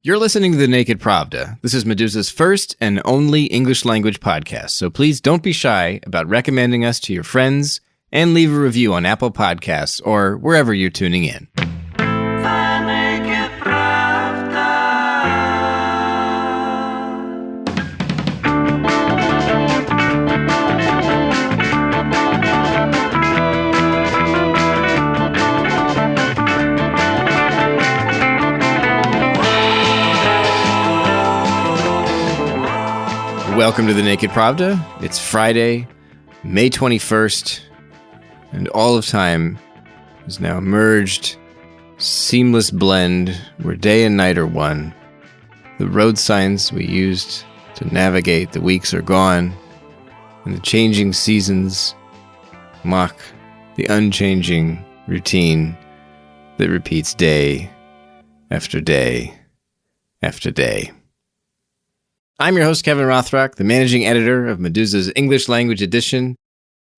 You're listening to The Naked Pravda. This is Medusa's first and only English language podcast, so please don't be shy about recommending us to your friends and leave a review on Apple Podcasts or wherever you're tuning in. Welcome to The Naked Pravda. It's Friday, May 21st, and all of time is now merged, seamless blend where day and night are one. The road signs we used to navigate the weeks are gone, and the changing seasons mock the unchanging routine that repeats day after day after day. I'm your host, Kevin Rothrock, the managing editor of Medusa's English language edition.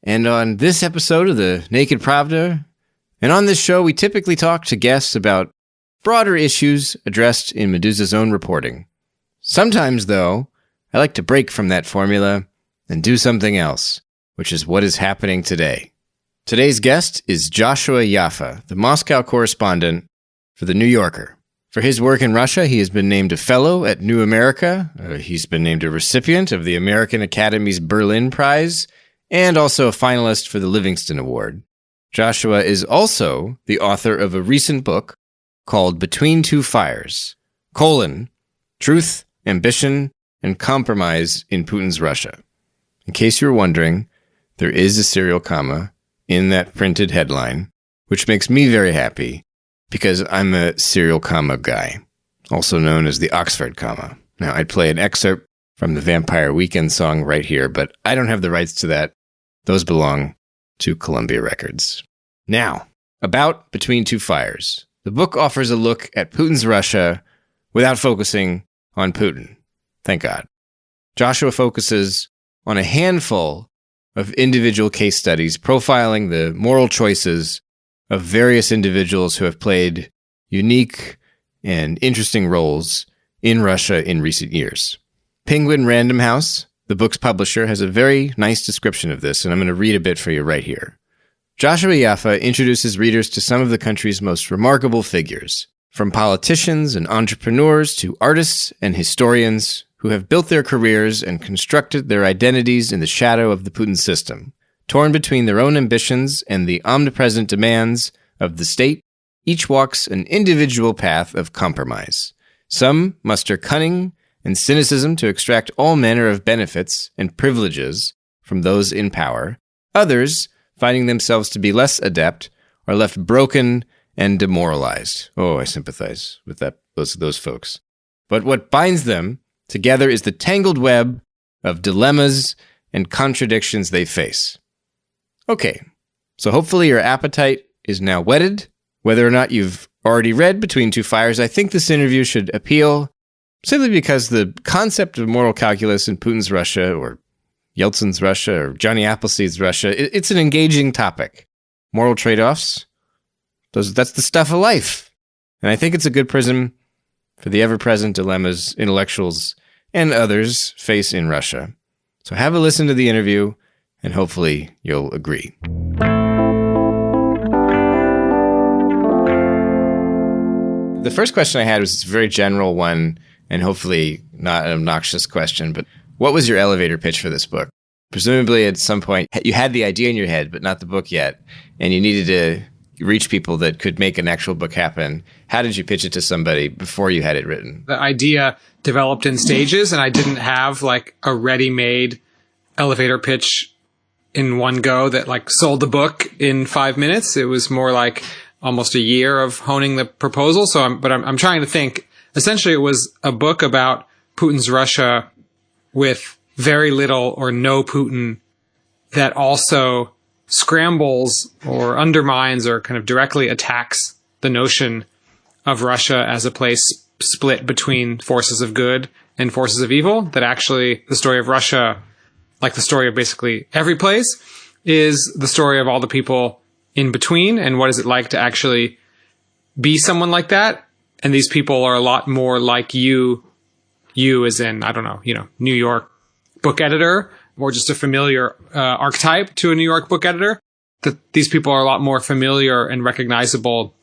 And on this episode of The Naked Pravda, and on this show, we typically talk to guests about broader issues addressed in Medusa's own reporting. Sometimes, though, I like to break from that formula and do something else, which is what is happening today. Today's guest is Joshua Yaffa, the Moscow correspondent for The New Yorker. For his work in Russia, he has been named a fellow at New America. He's been named a recipient of the American Academy's Berlin Prize, and also a finalist for the Livingston Award. Joshua is also the author of a recent book called Between Two Fires, Truth, Ambition, and Compromise in Putin's Russia. In case you're wondering, there is a serial comma in that printed headline, which makes me very happy, because I'm a serial comma guy, also known as the Oxford comma. Now, I'd play an excerpt from the Vampire Weekend song right here, but I don't have the rights to that. Those belong to Columbia Records. Now, about Between Two Fires. The book offers a look at Putin's Russia without focusing on Putin. Thank God. Joshua focuses on a handful of individual case studies profiling the moral choices of various individuals who have played unique and interesting roles in Russia in recent years. Penguin Random House, the book's publisher, has a very nice description of this, and I'm going to read a bit for you right here. Joshua Yaffa introduces readers to some of the country's most remarkable figures, from politicians and entrepreneurs to artists and historians who have built their careers and constructed their identities in the shadow of the Putin system. Torn between their own ambitions and the omnipresent demands of the state, each walks an individual path of compromise. Some muster cunning and cynicism to extract all manner of benefits and privileges from those in power. Others, finding themselves to be less adept, are left broken and demoralized. Oh, I sympathize with those folks. But what binds them together is the tangled web of dilemmas and contradictions they face. Okay, so hopefully your appetite is now whetted. Whether or not you've already read Between Two Fires, I think this interview should appeal simply because the concept of moral calculus in Putin's Russia, or Yeltsin's Russia, or Johnny Appleseed's Russia, it's an engaging topic. Moral trade-offs, that's the stuff of life. And I think it's a good prism for the ever-present dilemmas intellectuals and others face in Russia. So have a listen to the interview, and hopefully you'll agree. The first question I had was a very general one, and hopefully not an obnoxious question, but what was your elevator pitch for this book? Presumably at some point you had the idea in your head, but not the book yet, and you needed to reach people that could make an actual book happen. How did you pitch it to somebody before you had it written? The idea developed in stages, and I didn't have like a ready-made elevator pitch in one go that like sold the book in 5 minutes. It was more like almost a year of honing the proposal. So I'm trying to think. Essentially, it was a book about Putin's Russia with very little or no Putin, that also scrambles or undermines or kind of directly attacks the notion of Russia as a place split between forces of good and forces of evil. That actually the story of Russia, like the story of basically every place, is the story of all the people in between, and what is it like to actually be someone like that, And these people are a lot more like you as in, I don't know, New York book editor, or just a familiar archetype to a New York book editor. That these people are a lot more familiar and recognizable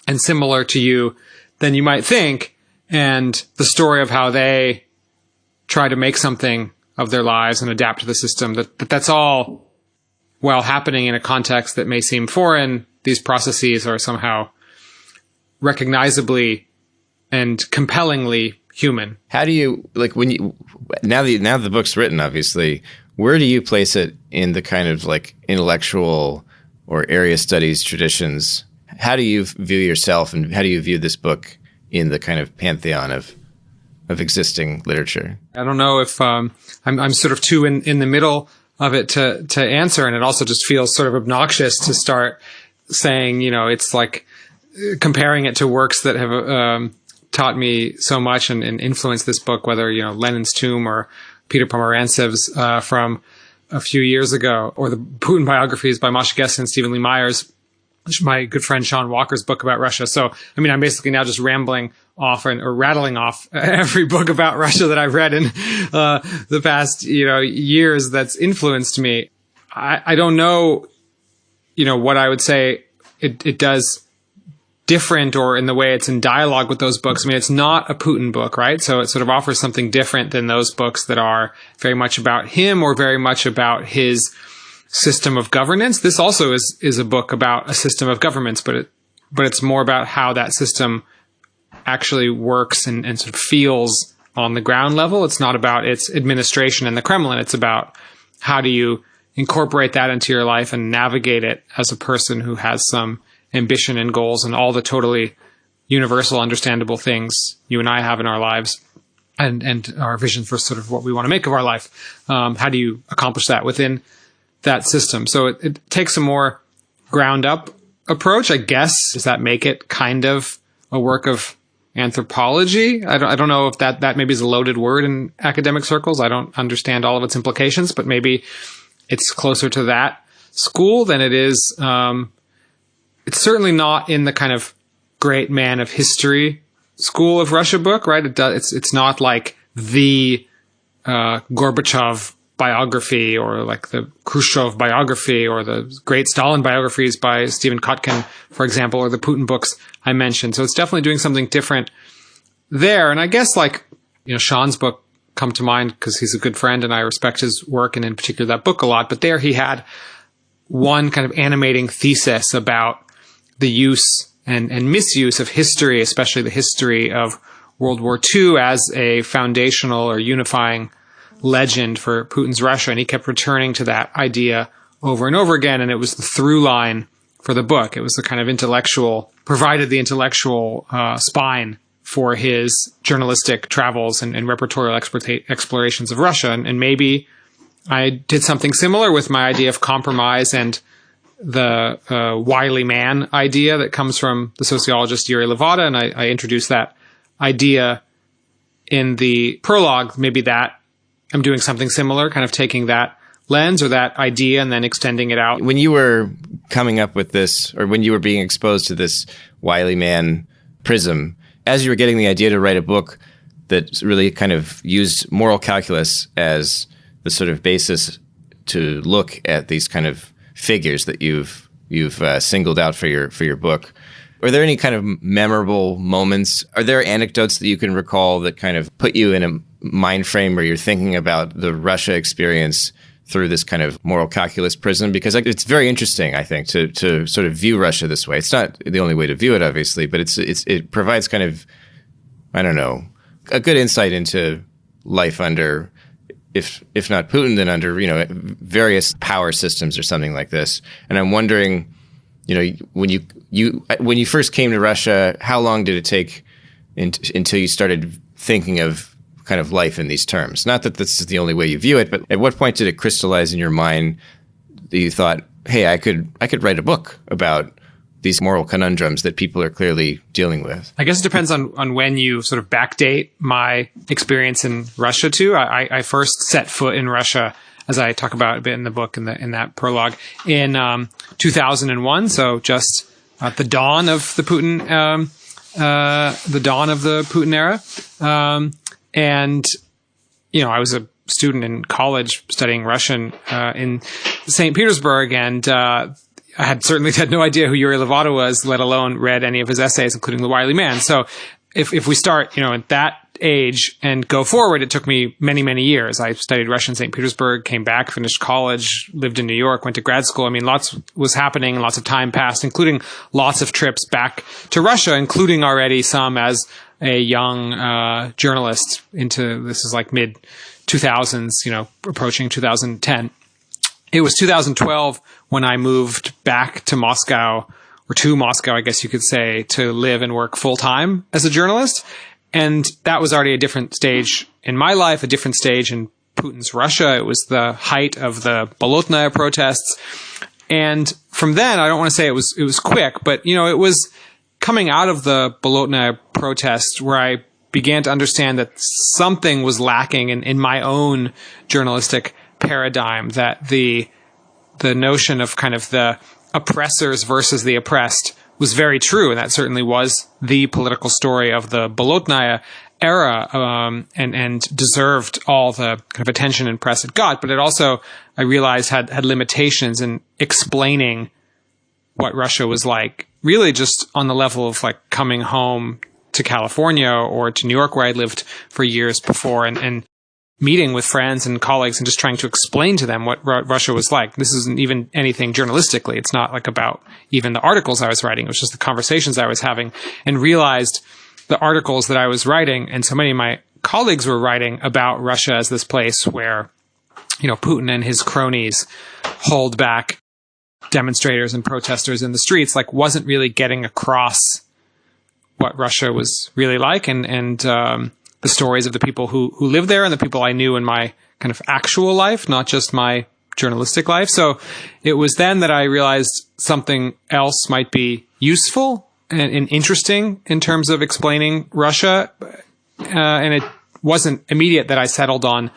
and similar to you than you might think. And the story of how they try to make something of their lives and adapt to the system, that's all, while happening in a context that may seem foreign, these processes are somehow recognizably and compellingly human. How do you, like, when you, now the book's written, obviously, where do you place it in the kind of like intellectual or area studies traditions? How do you view yourself, and how do you view this book in the kind of pantheon of existing literature? I don't know if I'm sort of too in the middle of it to answer, and it also just feels sort of obnoxious to start saying, it's like comparing it to works that have taught me so much and influenced this book, whether, Lenin's Tomb or Peter Pomerantsev's from a few years ago, or the Putin biographies by Masha Gessen and Stephen Lee Myers, my good friend Sean Walker's book about Russia. So, I'm basically now just rambling off or rattling off every book about Russia that I've read in the past, years that's influenced me. I don't know, what I would say it does different, or in the way it's in dialogue with those books. It's not a Putin book, right? So it sort of offers something different than those books that are very much about him or very much about his system of governance. This also is a book about a system of governments, but it's more about how that system actually works and sort of feels on the ground level. It's not about its administration in the Kremlin. It's about how do you incorporate that into your life and navigate it as a person who has some ambition and goals and all the totally universal, understandable things you and I have in our lives, and our vision for sort of what we want to make of our life. How do you accomplish that within that system? So it takes a more ground up approach, I guess. Does that make it kind of a work of anthropology? I don't know if that maybe is a loaded word in academic circles. I don't understand all of its implications, but maybe it's closer to that school than it is. It's certainly not in the kind of great man of history school of Russia book, right? It's not like the Gorbachev biography, or like the Khrushchev biography, or the great Stalin biographies by Stephen Kotkin, for example, or the Putin books I mentioned. So it's definitely doing something different there. And I guess Sean's book come to mind because he's a good friend and I respect his work, and in particular that book a lot. But there he had one kind of animating thesis about the use and misuse of history, especially the history of World War II, as a foundational or unifying legend for Putin's Russia. And he kept returning to that idea over and over again. And it was the through line for the book. It was the kind of provided the intellectual spine for his journalistic travels and repertorial explorations of Russia. And maybe I did something similar with my idea of compromise and the wily man idea that comes from the sociologist Yuri Levada. And I introduced that idea in the prologue. Maybe that I'm doing something similar, kind of taking that lens or that idea and then extending it out. When you were coming up with this, or when you were being exposed to this wily man prism, as you were getting the idea to write a book that really kind of used moral calculus as the sort of basis to look at these kind of figures that you've singled out for your book, are there any kind of memorable moments? Are there anecdotes that you can recall that kind of put you in a mind frame where you're thinking about the Russia experience through this kind of moral calculus prism? Because it's very interesting, I think, to sort of view Russia this way. It's not the only way to view it, obviously, but it provides kind of, I don't know, a good insight into life under, if not Putin, then under, various power systems or something like this. And I'm wondering, when you first came to Russia, how long did it take until you started thinking of kind of life in these terms? Not that this is the only way you view it, but at what point did it crystallize in your mind that you thought, hey, I could write a book about these moral conundrums that people are clearly dealing with? I guess it depends on when you sort of backdate my experience in Russia too. I first set foot in Russia, as I talk about a bit in the book, in that prologue, in 2001. So just at the dawn of the Putin the dawn of the Putin era. And, I was a student in college studying Russian in St. Petersburg, and I had certainly had no idea who Yuri Levada was, let alone read any of his essays, including The Wily Man. So if we start, at that age and go forward, it took me many, many years. I studied Russian in St. Petersburg, came back, finished college, lived in New York, went to grad school. I mean, lots was happening, lots of time passed, including lots of trips back to Russia, including already some as a young journalist into, this is like mid 2000s, approaching 2010. It was 2012 when I moved back to Moscow, or to Moscow, I guess you could say, to live and work full time as a journalist. And that was already a different stage in my life, a different stage in Putin's Russia. It was the height of the Bolotnaya protests. And from then, I don't want to say it was quick, but, it was coming out of the Bolotnaya protests where I began to understand that something was lacking in my own journalistic paradigm, that the notion of kind of the oppressors versus the oppressed was very true. And that certainly was the political story of the Bolotnaya era, and deserved all the kind of attention and press it got. But it also, I realized, had limitations in explaining what Russia was like, really just on the level of like coming home to California or to New York, where I lived for years before, and meeting with friends and colleagues and just trying to explain to them what Russia was like. This isn't even anything journalistically. It's not like about even the articles I was writing. It was just the conversations I was having, and realized the articles that I was writing and so many of my colleagues were writing about Russia as this place where, Putin and his cronies hold back demonstrators and protesters in the streets, like wasn't really getting across what Russia was really like, and the stories of the people who live there and the people I knew in my kind of actual life, not just my journalistic life. So it was then that I realized something else might be useful and interesting in terms of explaining Russia. And it wasn't immediate that I settled on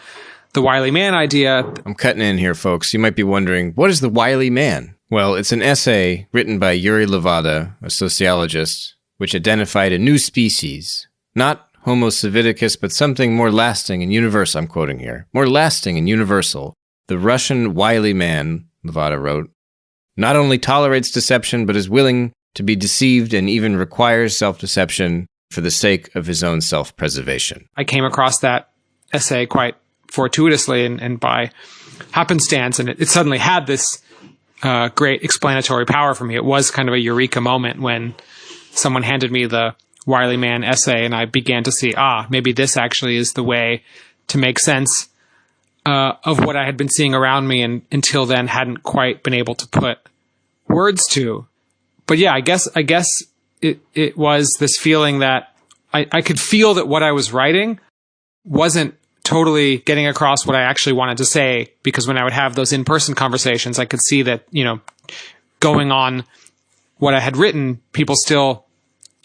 the Wily Man idea. I'm cutting in here, folks. You might be wondering, what is the Wily Man? Well, it's an essay written by Yuri Levada, a sociologist, which identified a new species, not Homo civiticus, but something more lasting and universal. I'm quoting here. More lasting and universal. The Russian wily man, Levada wrote, not only tolerates deception, but is willing to be deceived and even requires self-deception for the sake of his own self-preservation. I came across that essay quite fortuitously and by happenstance, and it suddenly had this great explanatory power for me. It was kind of a eureka moment when someone handed me the Wily Man essay, and I began to see, maybe this actually is the way to make sense of what I had been seeing around me and until then hadn't quite been able to put words to. But yeah, I guess it was this feeling that I could feel that what I was writing wasn't totally getting across what I actually wanted to say, because when I would have those in-person conversations, I could see that, going on what I had written,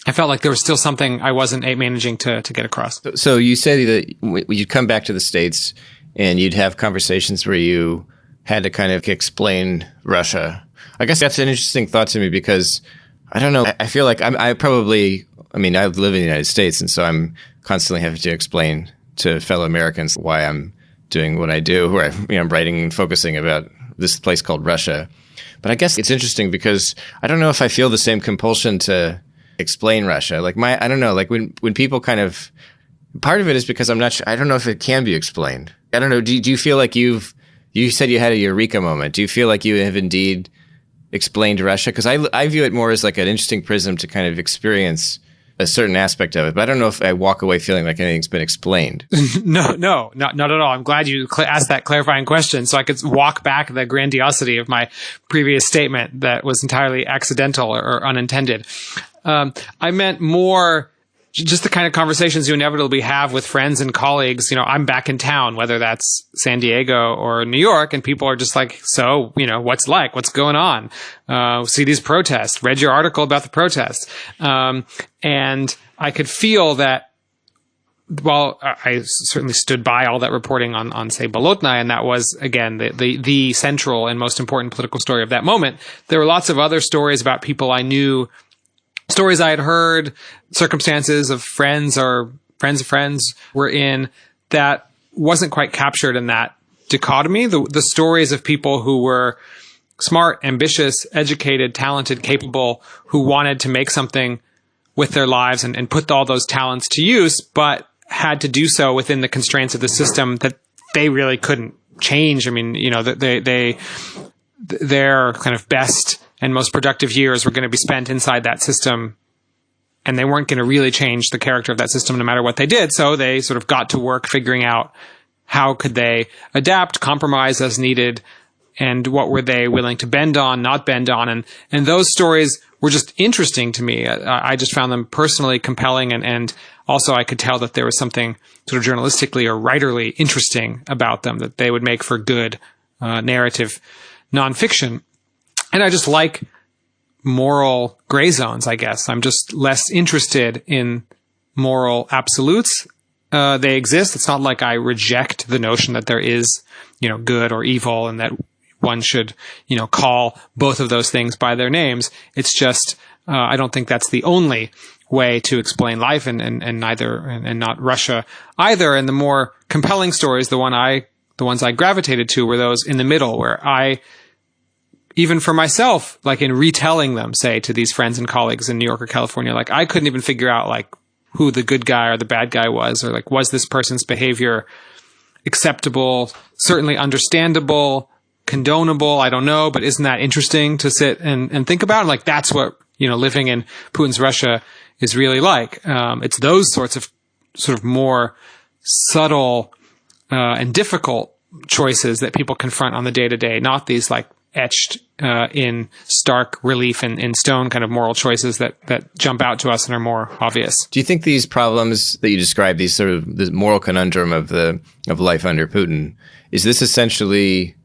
I felt like there was still something I wasn't managing to get across. So you say that you'd come back to the States and you'd have conversations where you had to kind of explain Russia. I guess that's an interesting thought to me, because I don't know. I feel like I live in the United States, and so I'm constantly having to explain to fellow Americans why I'm doing what I do, where I'm writing and focusing about this place called Russia. But I guess it's interesting because I don't know if I feel the same compulsion to explain Russia. I don't know, when people kind of, part of it is because I don't know if it can be explained. I don't know. Do you feel like you said you had a eureka moment. Do you feel like you have indeed explained Russia? Because I view it more as like an interesting prism to kind of experience a certain aspect of it, but I don't know if I walk away feeling like anything's been explained. No, not at all. I'm glad you asked that clarifying question so I could walk back the grandiosity of my previous statement that was entirely accidental or unintended. I meant more just the kind of conversations you inevitably have with friends and colleagues. I'm back in town, whether that's San Diego or New York, and people are just like, so, what's going on? See these protests, read your article about the protests. And I could feel that, while I certainly stood by all that reporting on say, Bolotnaya, and that was, again, the central and most important political story of that moment, there were lots of other stories about people I knew stories I had heard, circumstances of friends or friends of friends were in, that wasn't quite captured in that dichotomy. The stories of people who were smart, ambitious, educated, talented, capable, who wanted to make something with their lives and put all those talents to use, but had to do so within the constraints of the system that they really couldn't change. I mean, their kind of best and most productive years were going to be spent inside that system, and they weren't going to really change the character of that system no matter what they did. So they sort of got to work figuring out how could they adapt, compromise as needed, and what were they willing to bend on, not bend on. And those stories were just interesting to me. I just found them personally compelling, and also I could tell that there was something sort of journalistically or writerly interesting about them, that they would make for good narrative nonfiction. And I just like moral gray zones, I guess. I'm just less interested in moral absolutes. They exist. It's not like I reject the notion that there is, good or evil, and that one should, call both of those things by their names. It's just, I don't think that's the only way to explain life, and not Russia either. And the more compelling stories, the ones I gravitated to, were those in the middle, where I, even for myself, like in retelling them, say, to these friends and colleagues in New York or California, like I couldn't even figure out like who the good guy or the bad guy was, or like, was this person's behavior acceptable, certainly understandable, condonable? I don't know, but isn't that interesting to sit and think about? And like, that's what, living in Putin's Russia is really like. It's those sorts of sort of more subtle, and difficult choices that people confront on the day to day, not these like etched, in stark relief and in stone kind of moral choices that jump out to us and are more obvious. Do you think these problems that you describe, these sort of the moral conundrum of life under Putin, is this essentially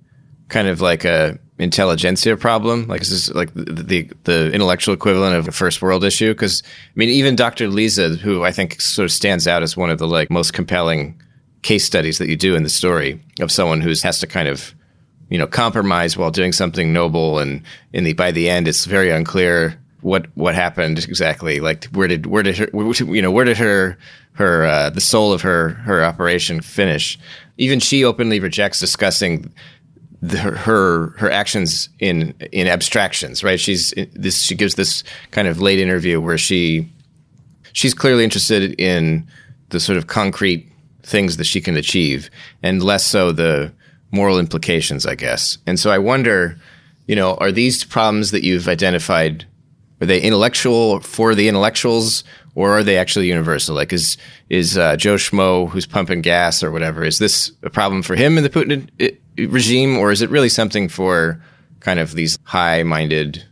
kind of like a intelligentsia problem? Like, is this like the intellectual equivalent of a first world issue? Because I mean, even Dr. Lisa, who I think sort of stands out as one of the like most compelling case studies that you do in the story of someone who has to kind of, compromise while doing something noble, and by the end, it's very unclear what happened exactly. Like, where did her the soul of her operation finish? Even she openly rejects discussing her actions in abstractions, right? She gives this kind of late interview where she's clearly interested in the sort of concrete things that she can achieve, and less so the moral implications, I guess. And so I wonder, are these problems that you've identified, are they intellectual for the intellectuals, or are they actually universal? Like, is Joe Schmo who's pumping gas or whatever, is this a problem for him in the Putin regime, or is it really something for kind of these high-minded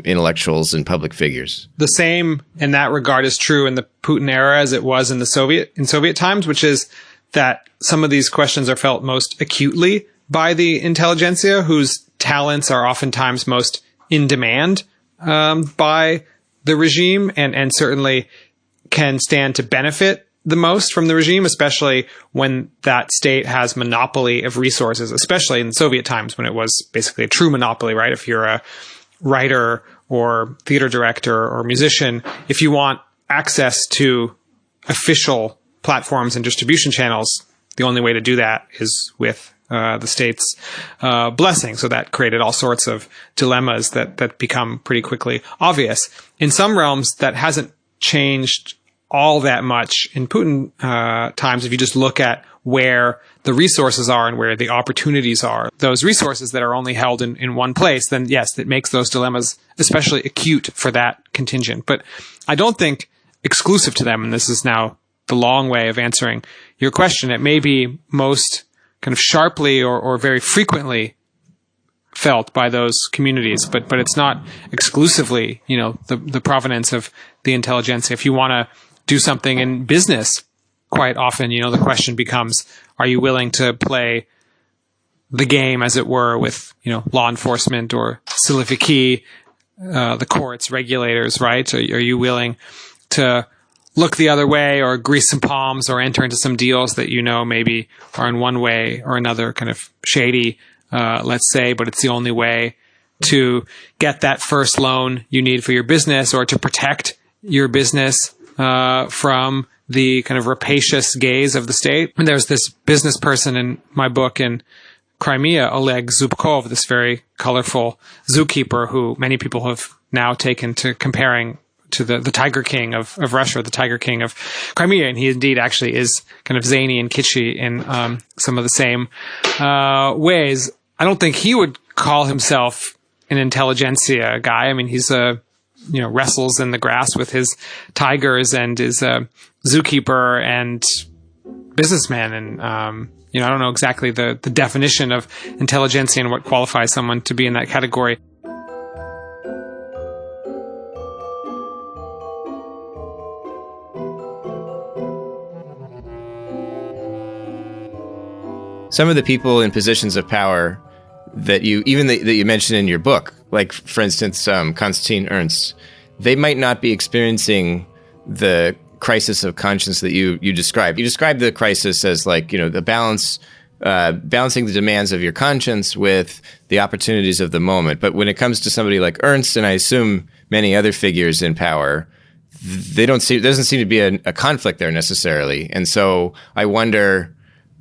intellectuals and public figures? The same in that regard is true in the Putin era as it was in Soviet times, which is that some of these questions are felt most acutely by the intelligentsia, whose talents are oftentimes most in demand by the regime, and certainly can stand to benefit the most from the regime, especially when that state has monopoly of resources, especially in Soviet times when it was basically a true monopoly, right? If you're a writer or theater director or musician, if you want access to official platforms and distribution channels, the only way to do that is with the state's blessing. So that created all sorts of dilemmas that become pretty quickly obvious. In some realms, that hasn't changed all that much in Putin times. If you just look at where the resources are and where the opportunities are, those resources that are only held in one place, then yes, it makes those dilemmas especially acute for that contingent. But I don't think exclusive to them, and this is now the long way of answering your question, it may be most kind of sharply or very frequently felt by those communities, but it's not exclusively, the provenance of the intelligentsia. If you want to do something in business, quite often, the question becomes, are you willing to play the game, as it were, with, law enforcement or Siliviki, the courts, regulators, right? Are you willing to look the other way or grease some palms or enter into some deals that maybe are in one way or another kind of shady, let's say, but it's the only way to get that first loan you need for your business, or to protect your business from the kind of rapacious gaze of the state. And there's this business person in my book in Crimea, Oleg Zubkov, this very colorful zookeeper who many people have now taken to comparing to the Tiger King of Russia, the Tiger King of Crimea. And he indeed actually is kind of zany and kitschy in some of the same ways. I don't think he would call himself an intelligentsia guy. I mean, he's wrestles in the grass with his tigers and is a zookeeper and businessman. And, I don't know exactly the definition of intelligentsia and what qualifies someone to be in that category. Some of the people in positions of power that you mentioned in your book, like, for instance, Konstantin Ernst, they might not be experiencing the crisis of conscience that you described. You described the crisis as the balancing the demands of your conscience with the opportunities of the moment. But when it comes to somebody like Ernst, and I assume many other figures in power, there doesn't seem to be a conflict there necessarily. And so I wonder,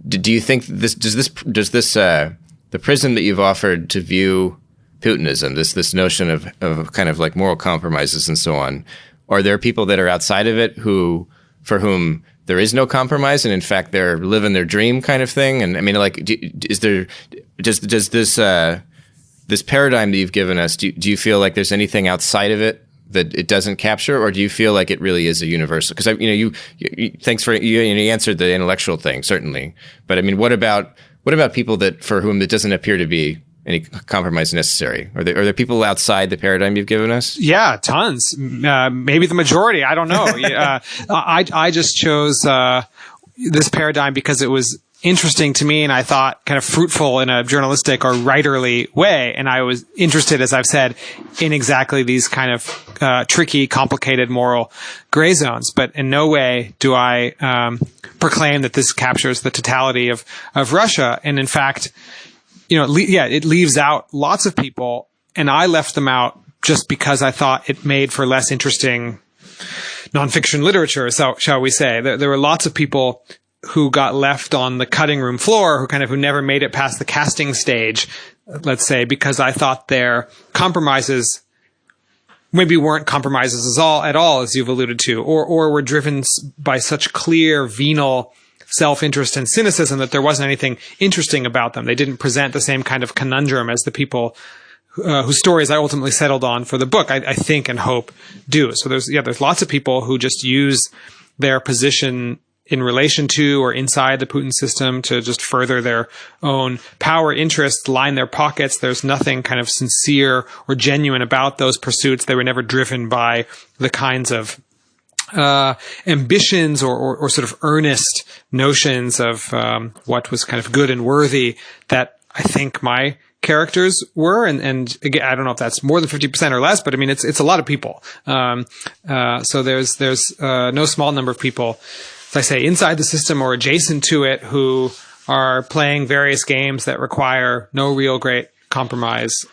do you think the prism that you've offered to view Putinism, this notion of kind of like moral compromises and so on, are there people that are outside of it for whom there is no compromise, and in fact they're living their dream kind of thing? And I mean, does this paradigm that you've given us, do you feel like there's anything outside of it that it doesn't capture, or do you feel like it really is a universal? Because you answered the intellectual thing, certainly, but I mean, what about people for whom it doesn't appear to be any compromise necessary? Are there people outside the paradigm you've given us? Yeah, tons. Maybe the majority. I don't know. I just chose this paradigm because it was interesting to me, and I thought kind of fruitful in a journalistic or writerly way. And I was interested, as I've said, in exactly these kind of tricky, complicated moral gray zones. But in no way do I proclaim that this captures the totality of Russia. And in fact, it leaves out lots of people, and I left them out just because I thought it made for less interesting nonfiction literature, so shall we say. There were lots of people who got left on the cutting room floor, who never made it past the casting stage, let's say, because I thought their compromises maybe weren't compromises at all, as you've alluded to, or were driven by such clear venal self-interest and cynicism that there wasn't anything interesting about them. They didn't present the same kind of conundrum as the people whose stories I ultimately settled on for the book, I think and hope do. So there's lots of people who just use their position in relation to or inside the Putin system to just further their own power interests, line their pockets. There's nothing kind of sincere or genuine about those pursuits. They were never driven by the kinds of ambitions or sort of earnest notions of what was kind of good and worthy that I think my characters were. And again, I don't know if that's more than 50% or less, but I mean, it's a lot of people. So there's no small number of people, as I say, inside the system or adjacent to it, who are playing various games that require no real great compromise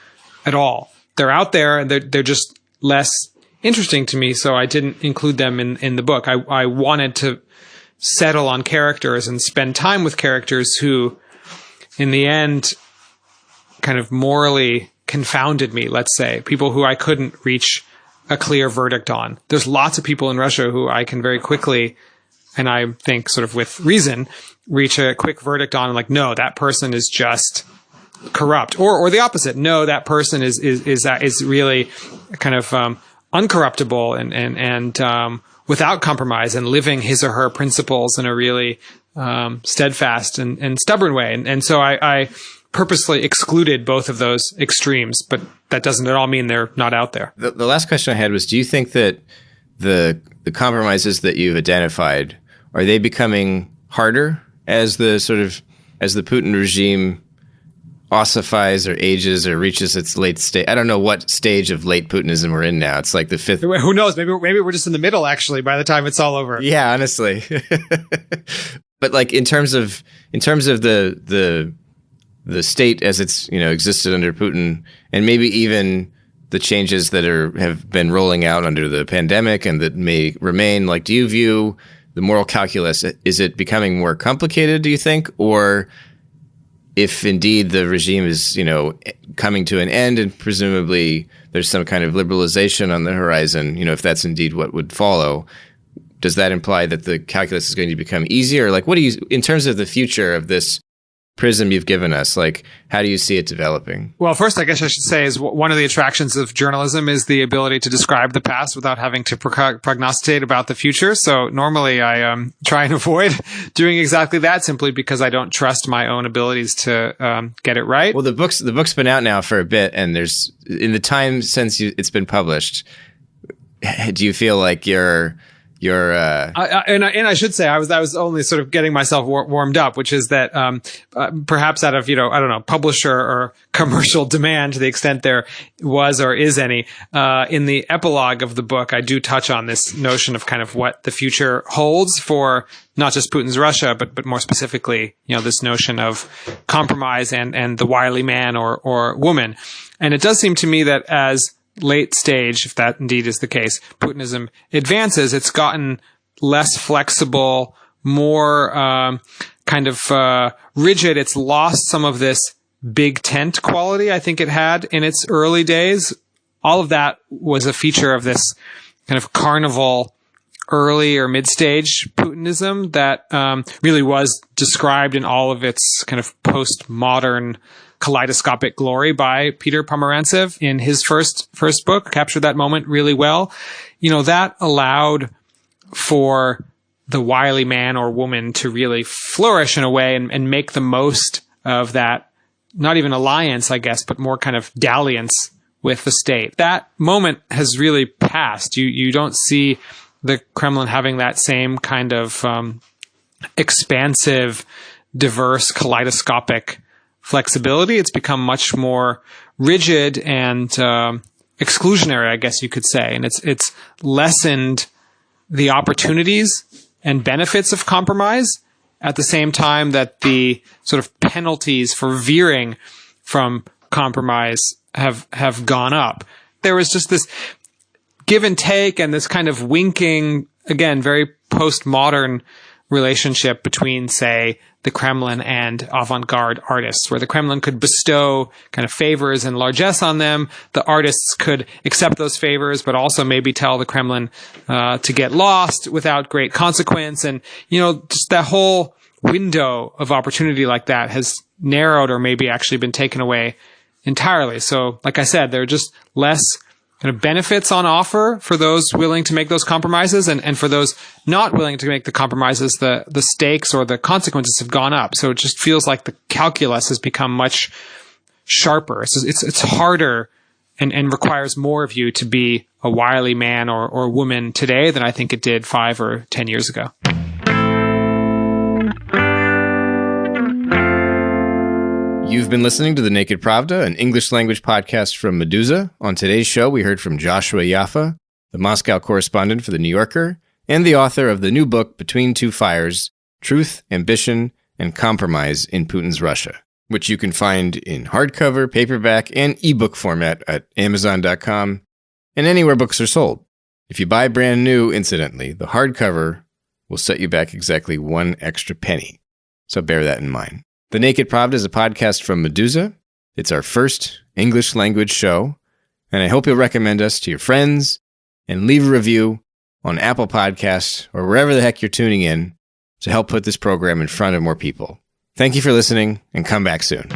at all. They're out there, and they're just less interesting to me, so I didn't include them in the book. I wanted to settle on characters and spend time with characters who, in the end, kind of morally confounded me, let's say. People who I couldn't reach a clear verdict on. There's lots of people in Russia who I can very quickly, and I think sort of with reason, reach a quick verdict on, like, no, that person is just corrupt. Or the opposite. No, that person is really kind of uncorruptible and without compromise and living his or her principles in a really steadfast and stubborn way. And so I purposely excluded both of those extremes, but that doesn't at all mean they're not out there. The last question I had was, do you think that the compromises that you've identified, are they becoming harder as the Putin regime ossifies or ages or reaches its late stage? I don't know what stage of late Putinism we're in now. It's like the fifth. Who knows? Maybe we're just in the middle, actually, by the time it's all over. Yeah, honestly. But like in terms of the the state as it's, existed under Putin, and maybe even the changes that have been rolling out under the pandemic and that may remain? Like, do you view the moral calculus, is it becoming more complicated, do you think? Or if indeed the regime is, coming to an end and presumably there's some kind of liberalization on the horizon, if that's indeed what would follow, does that imply that the calculus is going to become easier? Like, what do you, in terms of the future of this prism you've given us, like, how do you see it developing? Well, first, I guess I should say is one of the attractions of journalism is the ability to describe the past without having to prognosticate about the future. So normally I try and avoid doing exactly that, simply because I don't trust my own abilities to get it right. Well, the book's been out now for a bit, and there's, in the time since it's been published, do you feel like you're and I should say I was only sort of getting myself warmed up, which is that perhaps out of publisher or commercial demand, to the extent there was or is any, in the epilogue of the book, I do touch on this notion of kind of what the future holds for not just Putin's Russia, but more specifically, this notion of compromise and the wily man or woman. And it does seem to me that as late stage, if that indeed is the case, Putinism advances, it's gotten less flexible, more rigid. It's lost some of this big tent quality I think it had in its early days. All of that was a feature of this kind of carnival early or mid-stage Putinism that really was described in all of its kind of postmodern kaleidoscopic glory by Peter Pomerantsev in his first book, captured that moment really well. That allowed for the wily man or woman to really flourish in a way and make the most of that, not even alliance, I guess, but more kind of dalliance with the state. That moment has really passed. You don't see the Kremlin having that same kind of expansive, diverse, kaleidoscopic flexibility. It's become much more rigid and exclusionary, I guess you could say. And it's lessened the opportunities and benefits of compromise at the same time that the sort of penalties for veering from compromise have gone up. There was just this give and take and this kind of winking, again, very postmodern relationship between, say, the Kremlin and avant-garde artists, where the Kremlin could bestow kind of favors and largesse on them. The artists could accept those favors, but also maybe tell the Kremlin to get lost without great consequence. And, just that whole window of opportunity like that has narrowed or maybe actually been taken away entirely. So, like I said, there are just less kind of benefits on offer for those willing to make those compromises, and for those not willing to make the compromises, the stakes or the consequences have gone up. So it just feels like the calculus has become much sharper. It's harder and requires more of you to be a wily man or woman today than I think it did 5 or 10 years ago. You've been listening to The Naked Pravda, an English language podcast from Meduza. On today's show, we heard from Joshua Yaffa, the Moscow correspondent for The New Yorker, and the author of the new book, Between Two Fires, Truth, Ambition, and Compromise in Putin's Russia, which you can find in hardcover, paperback, and ebook format at Amazon.com and anywhere books are sold. If you buy brand new, incidentally, the hardcover will set you back exactly 1 extra penny. So bear that in mind. The Naked Pravda is a podcast from Meduza. It's our first English language show, and I hope you'll recommend us to your friends and leave a review on Apple Podcasts or wherever the heck you're tuning in to help put this program in front of more people. Thank you for listening, and come back soon.